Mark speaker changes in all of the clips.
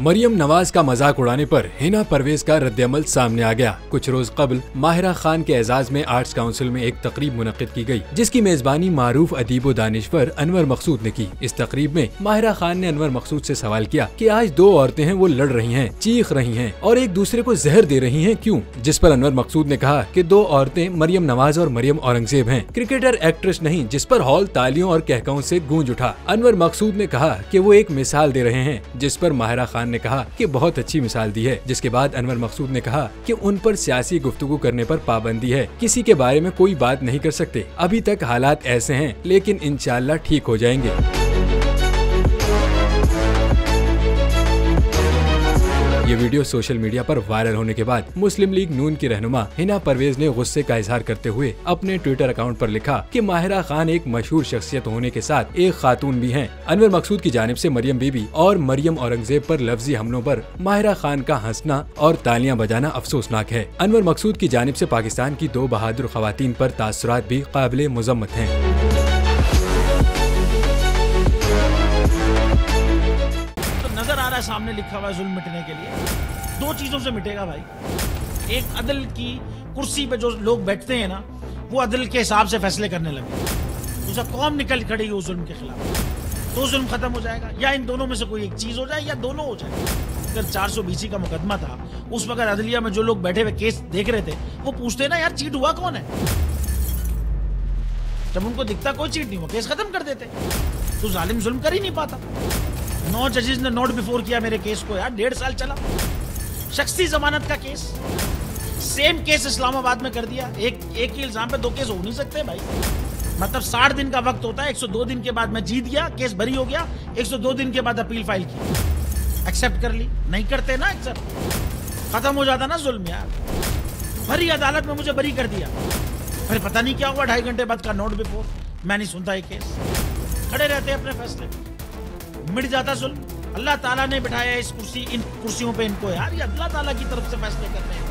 Speaker 1: मरियम नवाज का मजाक उड़ाने पर हिना परवेज का रद्द-ए-अमल सामने आ गया। कुछ रोज कबल माहिरा खान के एजाज में आर्ट्स काउंसिल में एक तकरीब मुनक्किद की गई, जिसकी मेजबानी मारूफ अदीब व दानिश्वर अनवर मकसूद ने की। इस तकरीब में माहिरा खान ने अनवर मकसूद से सवाल किया कि आज दो औरतें हैं, वो लड़ रही हैं, चीख रही हैं और एक दूसरे को जहर दे रही हैं, क्यों? जिस पर अनवर मकसूद ने कहा कि दो औरतें मरियम नवाज और मरियम औरंगजेब हैं, क्रिकेटर एक्ट्रेस नहीं। जिस पर हॉल तालियों और कहकाओं से गूंज उठा। अनवर मकसूद ने कहा कि वो एक मिसाल दे रहे हैं, जिस पर माहिरा खान ने कहा कि बहुत अच्छी मिसाल दी है। जिसके बाद अनवर मकसूद ने कहा कि उन पर सियासी गुफ्तगू करने पर पाबंदी है, किसी के बारे में कोई बात नहीं कर सकते। अभी तक हालात ऐसे हैं, लेकिन इंशाअल्लाह ठीक हो जाएंगे। ये वीडियो सोशल मीडिया पर वायरल होने के बाद मुस्लिम लीग नून की रहनुमा हिना परवेज ने गुस्से का इजहार करते हुए अपने ट्विटर अकाउंट पर लिखा कि माहिरा खान एक मशहूर शख्सियत होने के साथ एक खातून भी हैं। अनवर मकसूद की जानिब से मरियम बीबी और मरियम औरंगजेब पर लफ्जी हमलों पर माहिरा खान का हंसना और तालियां बजाना अफसोसनाक है। अनवर मकसूद की जानिब से पाकिस्तान की दो बहादुर खवातीन पर तासुरात भी काबिले मुज़म्मत हैं।
Speaker 2: नजर आ रहा है सामने लिखा हुआ है जुल्म मिटने के लिए। दो चीजों से मिटेगा भाई। एक, अदल की कुर्सी पे जो लोग बैठते हैं ना, वो अदल के हिसाब से फैसले करने लगे। दूसरा, कौम निकल खड़ी हो जुल्म के खिलाफ, तो जुल्म खत्म हो जाएगा। या इन दोनों में से कोई एक चीज हो जाए या दोनों हो जाए। अगर 420 का मुकदमा था, उस वक्त अदलिया में जो लोग बैठे हुए केस देख रहे थे, वो पूछते ना यार चीट हुआ कौन है। जब उनको दिखता कोई चीट नहीं हुआ, केस खत्म कर देते। तो जालिम जुल्म कर ही नहीं पाता। 9 जजेस ने नोट बिफोर किया मेरे केस को यार, 1.5 साल चला। शख्सी जमानत का केस, सेम केस इस्लामाबाद में कर दिया। एक ही इल्जाम पे 2 केस हो नहीं सकते भाई। मतलब 60 दिन का वक्त होता है। 102 दिन के बाद मैं जीत गया, केस बरी हो गया। 102 दिन के बाद अपील फाइल की, एक्सेप्ट कर ली। नहीं करते ना एक्सेप्ट, खत्म हो जाता ना जुल्म यार। भरी अदालत में मुझे बरी कर दिया, फिर पता नहीं क्या हुआ, 2.5 घंटे बाद का नोट बिफोर। मैं नहीं सुनता ये केस, खड़े रहते अपने फैसले, मिट जाता जुल्म। अल्लाह ताला ने बिठाया इन कुर्सियों पे इनको यार, ये अल्लाह ताला की तरफ से फैसले करते हैं।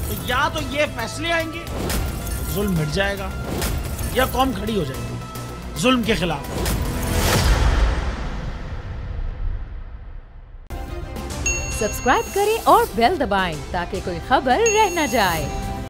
Speaker 2: तो या तो ये फैसले आएंगे, जुल्म मिट जाएगा, या कौम खड़ी हो जाएगी जुल्म के खिलाफ।
Speaker 3: सब्सक्राइब करें और बेल दबाएं ताकि कोई खबर रह न जाए।